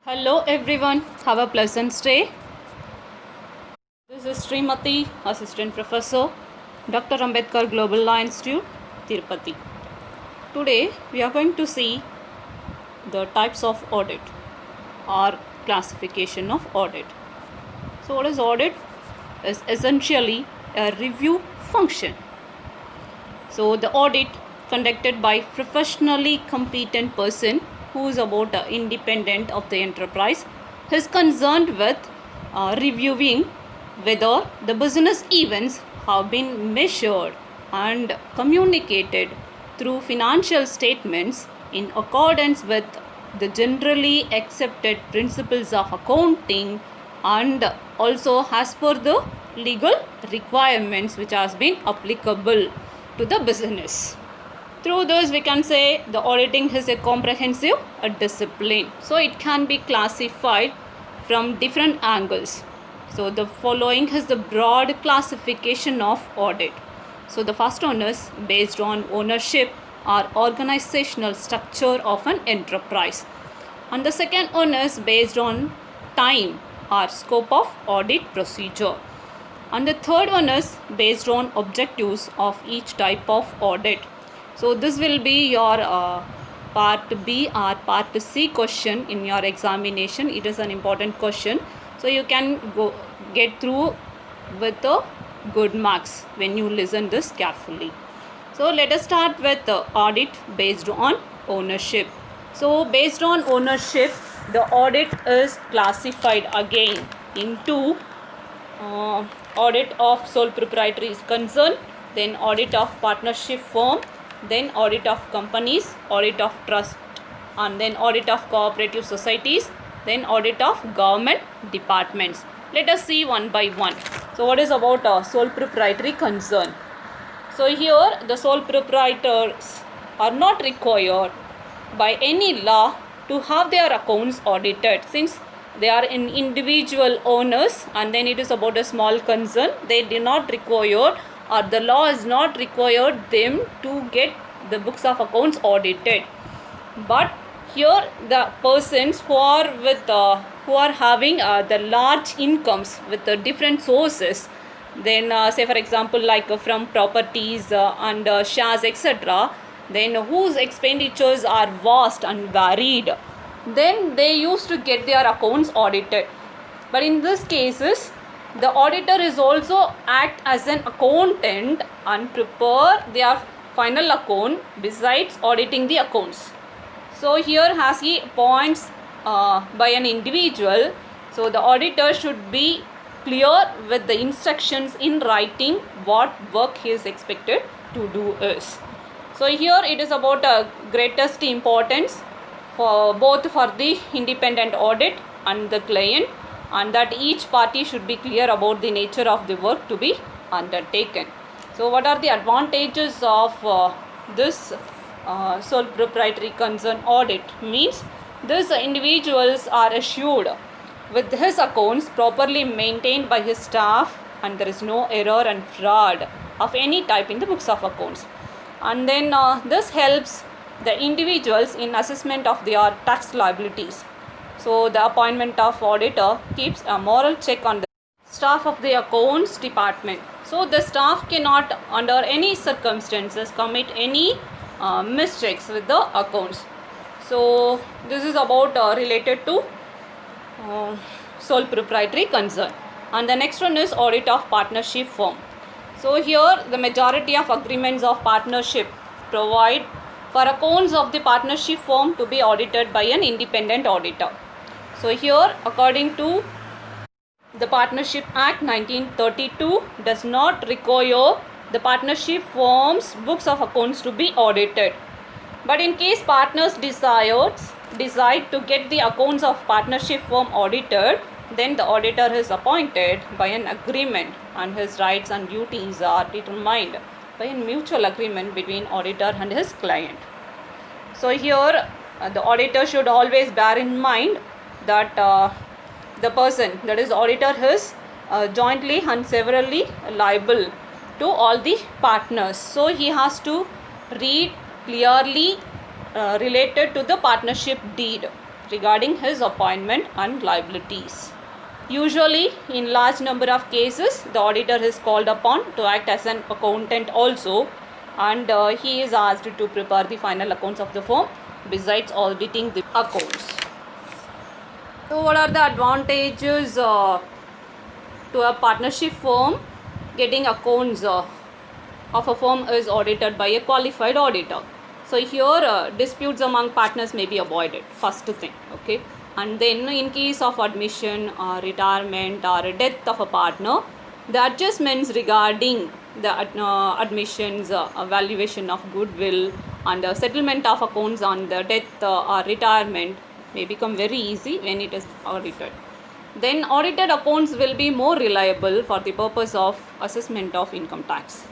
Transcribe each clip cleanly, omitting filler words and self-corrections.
Hello everyone, have a pleasant day. This is Srimati, Assistant Professor, Dr. Ambedkar Global Law Institute, Tirupati. Today we are going to see the types of audit or classification of audit. So what is audit? Is essentially a review function. So the audit conducted by professionally competent person who is about independent of the enterprise is concerned with reviewing whether the business events have been measured and communicated through financial statements in accordance with the generally accepted principles of accounting and also as per the legal requirements which has been applicable to the business. Through this we can say the auditing is a comprehensive discipline. So it can be classified from different angles. So the following is the broad classification of audit. So the first one is based on ownership or organizational structure of an enterprise. And the second one is based on time or scope of audit procedure. And the third one is based on objectives of each type of audit. So this will be your part B or part C question in your examination. It is an important question. So you can get through with a good marks when you listen this carefully. So let us start with the audit based on ownership. So based on ownership, the audit is classified again into audit of sole proprietary concern, then audit of partnership firm, then audit of companies, audit of trust, and then audit of cooperative societies, then audit of government departments. Let us see one by one. So what is about sole proprietary concern? So here the sole proprietors are not required by any law to have their accounts audited, since they are individual owners and then it is about a small concern. They do not require, or the law is not required them to get the books of accounts audited. But here the persons who are having the large incomes with the different sources, then say for example like from properties and shares etc., then whose expenditures are vast and varied, then they used to get their accounts audited. But in this cases, the auditor is also act as an accountant and prepare their final account besides auditing the accounts. So here as he appoints by an individual, so the auditor should be clear with the instructions in writing what work he is expected to do is. So here it is about greatest importance for both for the independent audit and the client, and that each party should be clear about the nature of the work to be undertaken. So what are the advantages of this sole proprietary concern audit? Means these individuals are assured with his accounts properly maintained by his staff and there is no error and fraud of any type in the books of accounts. And then this helps the individuals in assessment of their tax liabilities. So the appointment of auditor keeps a moral check on the staff of the accounts department. So the staff cannot under any circumstances commit any mistakes with the accounts. So this is about related to sole proprietary concern. And the next one is audit of partnership firm. So here the majority of agreements of partnership provide for accounts of the partnership firm to be audited by an independent auditor. So here according to the Partnership Act 1932 does not require the partnership firm's books of accounts to be audited. But in case partners decide to get the accounts of partnership firm audited, then the auditor is appointed by an agreement and his rights and duties are determined by a mutual agreement between auditor and his client. So here the auditor should always bear in mind that the person, that is auditor, is jointly and severally liable to all the partners. So he has to read clearly related to the partnership deed. regarding his appointment and liabilities. Usually, in large number of cases, the auditor is called upon to act as an accountant also, and he is asked to prepare the final accounts of the firm besides auditing the accounts. So, what are the advantages to a partnership firm? Getting accounts of a firm is audited by a qualified auditor. So here disputes among partners may be avoided, first thing, okay. And then in case of admission or retirement or death of a partner, the adjustments regarding the admissions, valuation of goodwill and settlement of accounts on the death or retirement may become very easy when it is audited. Then audited accounts will be more reliable for the purpose of assessment of income tax.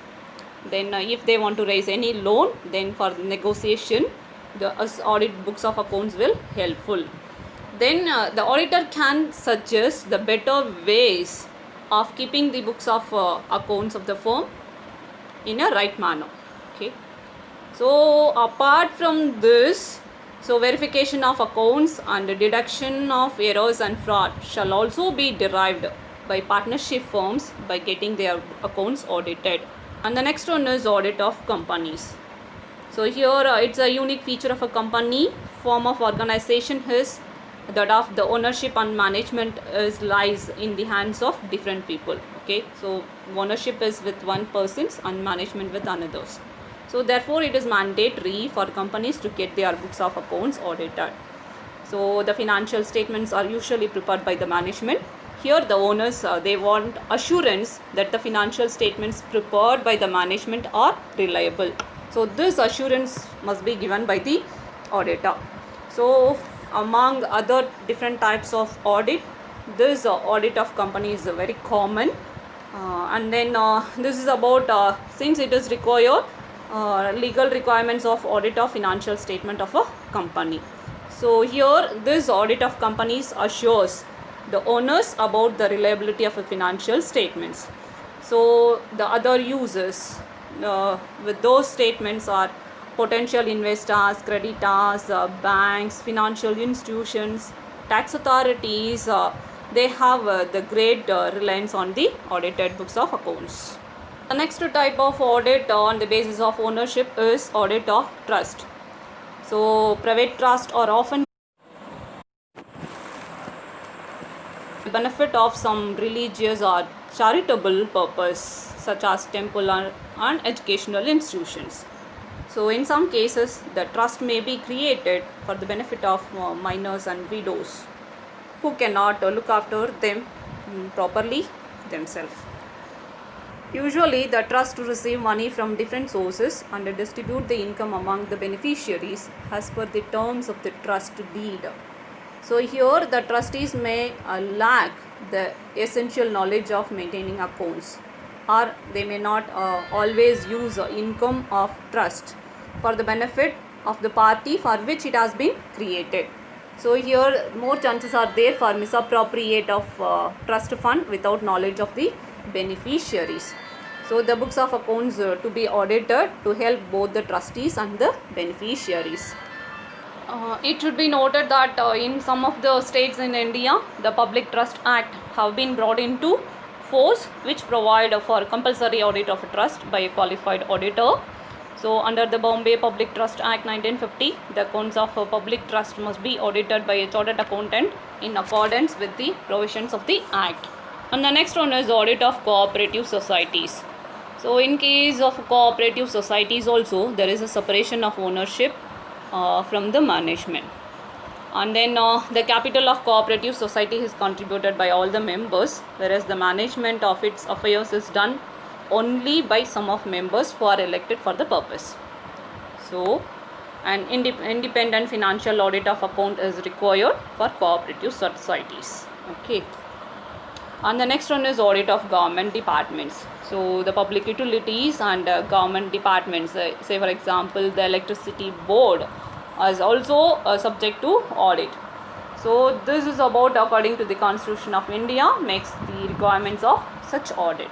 Then if they want to raise any loan, then for the negotiation, the audit books of accounts will helpful. Then the auditor can suggest the better ways of keeping the books of accounts of the firm in a right manner. Okay. So apart from this, so verification of accounts and deduction of errors and fraud shall also be derived by partnership firms by getting their accounts audited. And the next one is audit of companies. So here it's a unique feature of a company. Form of organization is that of the ownership and management is lies in the hands of different people. Okay, so ownership is with one person's and management with another's. So therefore it is mandatory for companies to get their books of accounts audited. So the financial statements are usually prepared by the management. Here the owners they want assurance that the financial statements prepared by the management are reliable. So this assurance must be given by the auditor. So among other different types of audit, this audit of company is very common. And then this is about since it is required legal requirements of audit of financial statement of a company. So here this audit of companies assures the owners about the reliability of a financial statements. So the other users with those statements are potential investors, creditors, banks, financial institutions, tax authorities. They have the great reliance on the audited books of accounts. The next type of audit on the basis of ownership is audit of trust. So private trusts are often the benefit of some religious or charitable purpose such as temple and educational institutions. So in some cases the trust may be created for the benefit of minors and widows who cannot look after them properly themselves. Usually the trust receive money from different sources and distribute the income among the beneficiaries as per the terms of the trust deed. So here the trustees may lack the essential knowledge of maintaining accounts, or they may not always use income of trust for the benefit of the party for which it has been created. So here more chances are there for misappropriate of trust fund without knowledge of the beneficiaries. So the books of accounts to be audited to help both the trustees and the beneficiaries. It should be noted that in some of the states in India, the Public Trust Act have been brought into force, which provide for compulsory audit of a trust by a qualified auditor. So under the Bombay Public Trust Act 1950, the accounts of a public trust must be audited by a chartered accountant in accordance with the provisions of the Act. And the next one is audit of cooperative societies. So in case of cooperative societies also, there is a separation of ownership from the management. And then the capital of cooperative society is contributed by all the members, whereas the management of its affairs is done only by some of members who are elected for the purpose. So an independent financial audit of account is required for cooperative societies. Okay. And the next one is audit of government departments. So the public utilities and government departments, say for example the electricity board is also subject to audit. So this is about, according to the Constitution of India, makes the requirements of such audit.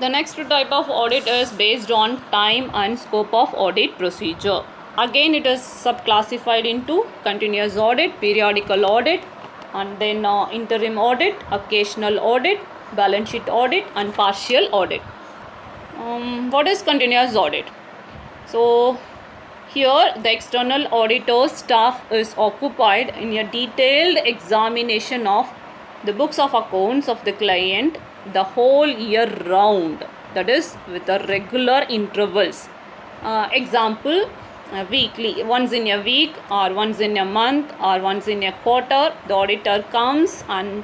The next type of audit is based on time and scope of audit procedure. Again it is subclassified into continuous audit, periodical audit, and then interim audit, occasional audit, balance sheet audit, and partial audit. What is continuous audit? So here the external auditor staff is occupied in a detailed examination of the books of accounts of the client the whole year round, that is with a regular intervals. Example, weekly, once in a week or once in a month or once in a quarter, the auditor comes and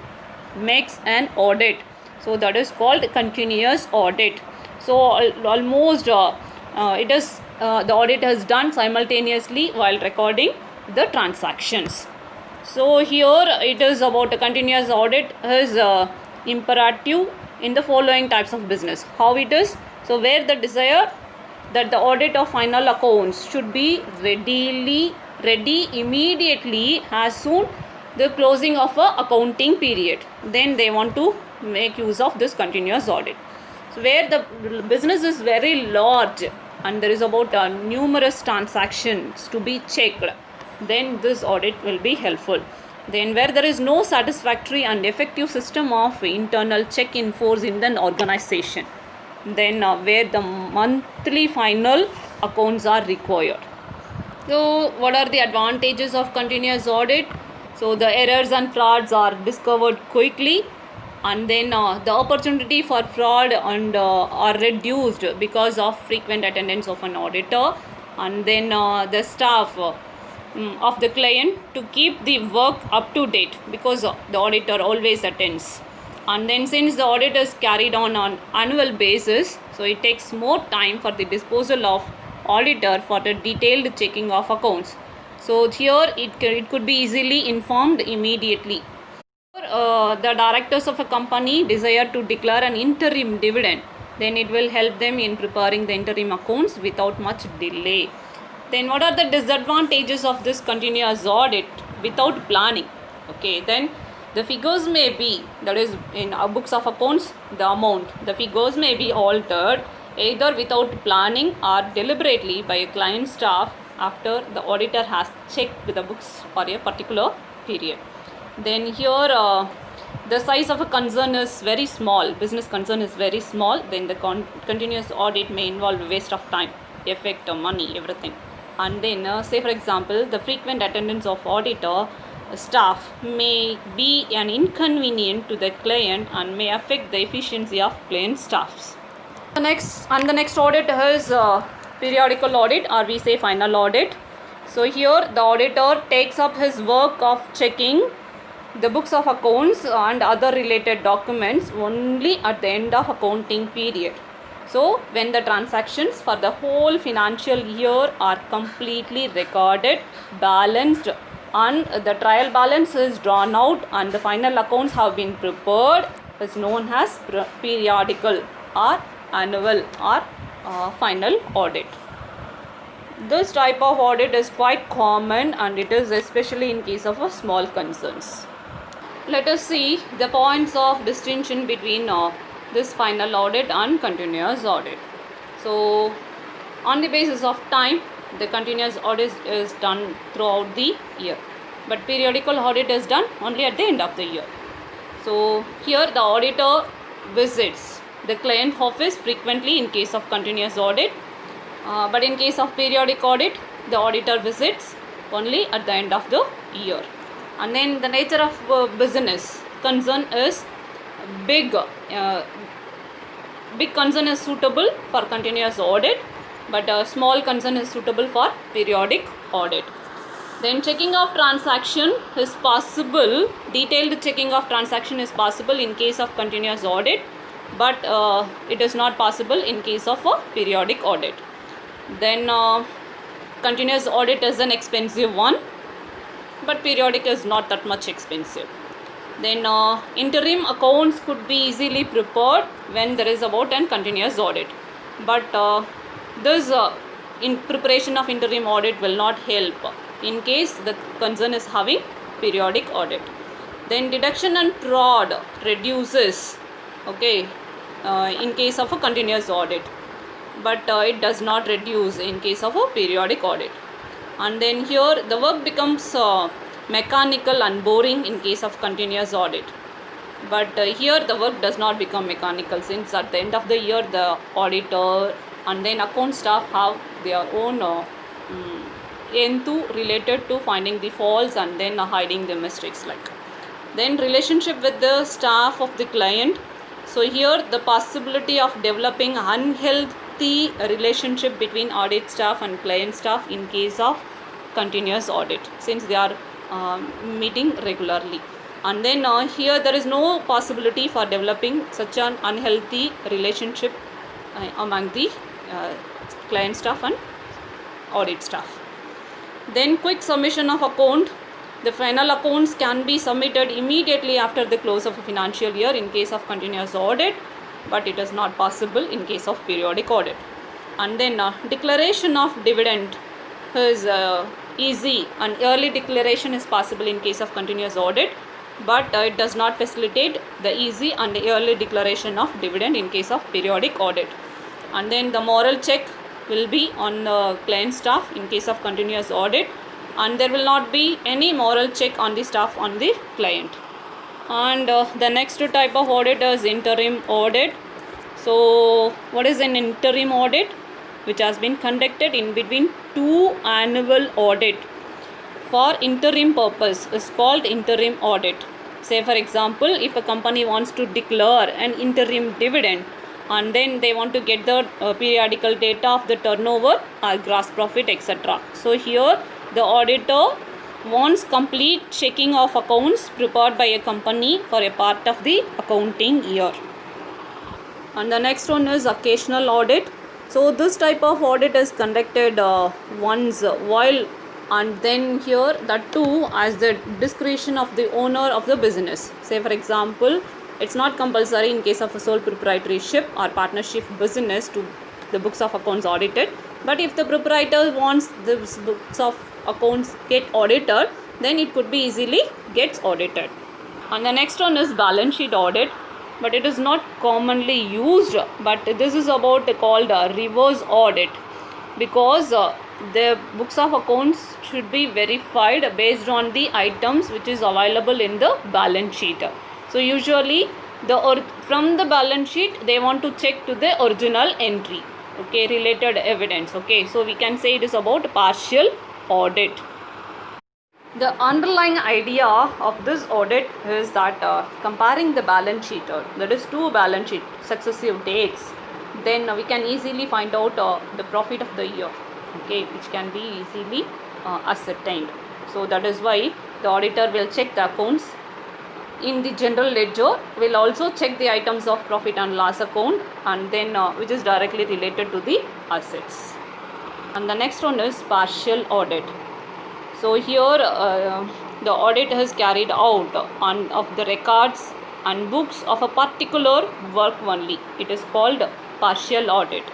makes an audit. So that is called continuous audit. So almost it is the audit is done simultaneously while recording the transactions. So here it is about a continuous audit is imperative in the following types of business. How it is? So where the desire that the audit of final accounts should be ready immediately as soon the closing of a accounting period, then they want to make use of this continuous audit. So where the business is very large and there is about numerous transactions to be checked, then this audit will be helpful. Then where there is no satisfactory and effective system of internal check in force in the organization, then where the monthly final accounts are required. So what are the advantages of continuous audit? So the errors and frauds are discovered quickly, and then the opportunity for fraud and are reduced because of frequent attendance of an auditor, and then the staff of the client to keep the work up to date because the auditor always attends. And then since the audit is carried on annual basis, so it takes more time for the disposal of auditor for the detailed checking of accounts. So here it could be easily informed immediately. The directors of a company desire to declare an interim dividend, then it will help them in preparing the interim accounts without much delay. Then what are the disadvantages of this continuous audit without planning? Okay, then the figures may be, that is in our books of accounts, the figures may be altered either without planning or deliberately by a client staff after the auditor has checked the books for a particular period. Then here the size of a concern is very small, business concern is very small, then the continuous audit may involve waste of time, effect of money, everything. And then say for example, the frequent attendance of auditor staff may be an inconvenience to the client and may affect the efficiency of client staffs. The next audit is periodical audit, or we say final audit. So here the auditor takes up his work of checking the books of accounts and other related documents only at the end of accounting period. So when the transactions for the whole financial year are completely recorded, balanced, and the trial balance is drawn out and the final accounts have been prepared, is known as periodical or annual or final audit. This type of audit is quite common and it is especially in case of small concerns. Let us see the points of distinction between this final audit and continuous audit. So on the basis of time, the continuous audit is done throughout the year, but periodical audit is done only at the end of the year. So here the auditor visits the client office frequently in case of continuous audit, but in case of periodic audit, the auditor visits only at the end of the year. And then the nature of business concern is big concern is suitable for continuous audit, but small concern is suitable for periodic audit. Then checking of transaction is possible, detailed checking of transaction is possible in case of continuous audit, but it is not possible in case of a periodic audit. Then continuous audit is an expensive one, but periodic is not that much expensive. Then interim accounts could be easily prepared when there is about an continuous audit, but this in preparation of interim audit will not help in case the concern is having periodic audit. Then deduction and fraud reduces, okay, in case of a continuous audit, but it does not reduce in case of a periodic audit. And then here the work becomes mechanical and boring in case of continuous audit. But here the work does not become mechanical, since at the end of the year the auditor and then account staff have their own enthu related to finding the faults and then hiding the mistakes like. Then relationship with the staff of the client. So here the possibility of developing unhealthy relationship between audit staff and client staff in case of continuous audit, since they are meeting regularly. And then here there is no possibility for developing such an unhealthy relationship among the client staff and audit staff. Then quick submission of account. The final accounts can be submitted immediately after the close of a financial year in case of continuous audit, but it is not possible in case of periodic audit. And then declaration of dividend is easy, and early declaration is possible in case of continuous audit, but it does not facilitate the easy and early declaration of dividend in case of periodic audit. And then the moral check will be on the client staff in case of continuous audit, and there will not be any moral check on the staff on the client. And the next type of audit is interim audit. So what is an interim audit? Which has been conducted in between two annual audit for interim purpose is called interim audit. Say for example, if a company wants to declare an interim dividend and then they want to get the periodical data of the turnover or gross profit, etc. So here the auditor wants complete checking of accounts prepared by a company for a part of the accounting year. And the next one is occasional audit. So this type of audit is conducted once while, and then here that too as the discretion of the owner of the business. Say for example, it's not compulsory in case of a sole proprietorship or partnership business to the books of accounts audited, but if the proprietor wants the books of accounts get audited, then it could be easily gets audited. And the next one is balance sheet audit, but it is not commonly used, but this is about called a reverse audit, because the books of accounts should be verified based on the items which is available in the balance sheet. So usually from the balance sheet they want to check to the original entry, okay, related evidence, okay. So we can say it is about partial audit. The underlying idea of this audit is that comparing the balance sheet, that is two balance sheet successive dates, then we can easily find out the profit of the year, okay, which can be easily ascertained. So that is why the auditor will check the accounts in the general ledger, will also check the items of profit and loss account, and then which is directly related to the assets. And the next one is partial audit. So here the audit is carried out on of the records and books of a particular work only. It is called partial audit.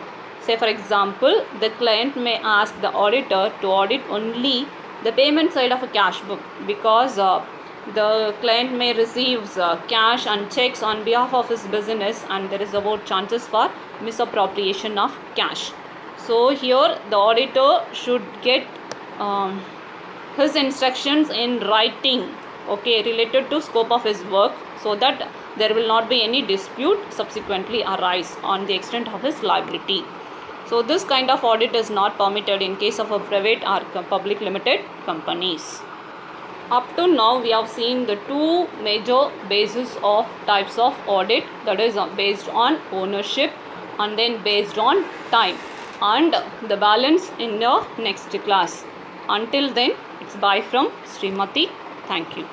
Say for example, the client may ask the auditor to audit only the payment side of a cash book, because the client may receive cash and checks on behalf of his business, and there is about chances for misappropriation of cash. So here the auditor should get his instructions in writing, okay, related to scope of his work, so that there will not be any dispute subsequently arise on the extent of his liability. So this kind of audit is not permitted in case of a private or public limited companies. Up to now we have seen the two major bases of types of audit, that is based on ownership and then based on time, and the balance in the next class. Until then, it's bye from Srimati. Thank you.